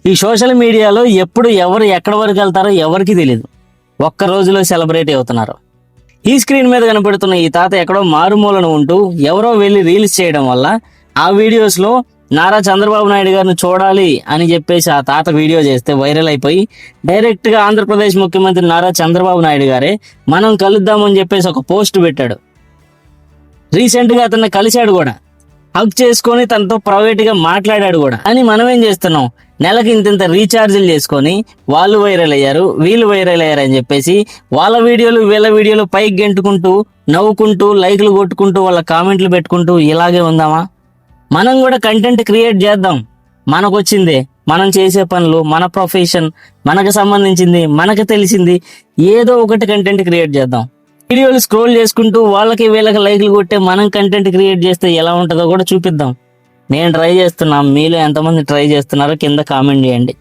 ఈ సోషల్ మీడియాలో ఎప్పుడు ఎవరు ఎక్కడి వరకు వెళ్తారో ఎవరికి తెలియదు. ఒక్క రోజులో సెలబ్రిటీ అవుతున్నారు. ఈ స్క్రీన్ మీద కనపడుతున్న ఈ తాత ఎక్కడో మారుమూలను ఉంటూ ఎవరో వెళ్ళి రీల్స్ చేయడం వల్ల ఆ వీడియోస్ లో నారా చంద్రబాబు నాయుడు గారిని చూడాలి అని చెప్పేసి ఆ తాత వీడియో చేస్తే వైరల్ అయిపోయి డైరెక్ట్ గా ఆంధ్రప్రదేశ్ ముఖ్యమంత్రి నారా చంద్రబాబు నాయుడు గారే మనం కలుద్దామని చెప్పేసి ఒక పోస్ట్ పెట్టాడు. రీసెంట్ గా అతన్ని కలిశాడు కూడా, హక్ చేసుకొని తనతో ప్రైవేట్ గా మాట్లాడాడు కూడా. అని మనం ఏం చేస్తున్నాం, నెలకి ఇంత రీఛార్జీలు చేసుకొని వాళ్ళు వైరల్ అయ్యారు, వీళ్ళు వైరల్ అయ్యారు అని చెప్పేసి వాళ్ళ వీడియోలు వీళ్ళ వీడియోలు పైకి గెంటుకుంటూ నవ్వుకుంటూ లైక్లు కొట్టుకుంటూ వాళ్ళ కామెంట్లు పెట్టుకుంటూ ఇలాగే ఉందామా? మనం కూడా కంటెంట్ క్రియేట్ చేద్దాం. మనకు వచ్చిందే, మనం చేసే పనులు, మన ప్రొఫెషన్, మనకు సంబంధించింది, మనకు తెలిసింది ఏదో ఒకటి కంటెంట్ క్రియేట్ చేద్దాం. వీడియోలు స్క్రోల్ చేసుకుంటూ వాళ్ళకి వీళ్ళకి లైక్లు కొట్టే మనం కంటెంట్ క్రియేట్ చేస్తే ఎలా ఉంటుందో కూడా చూపిద్దాం. నేను ట్రై చేస్తున్నా, మీలో ఎంతమంది ట్రై చేస్తున్నారో కింద కామెంట్ చేయండి.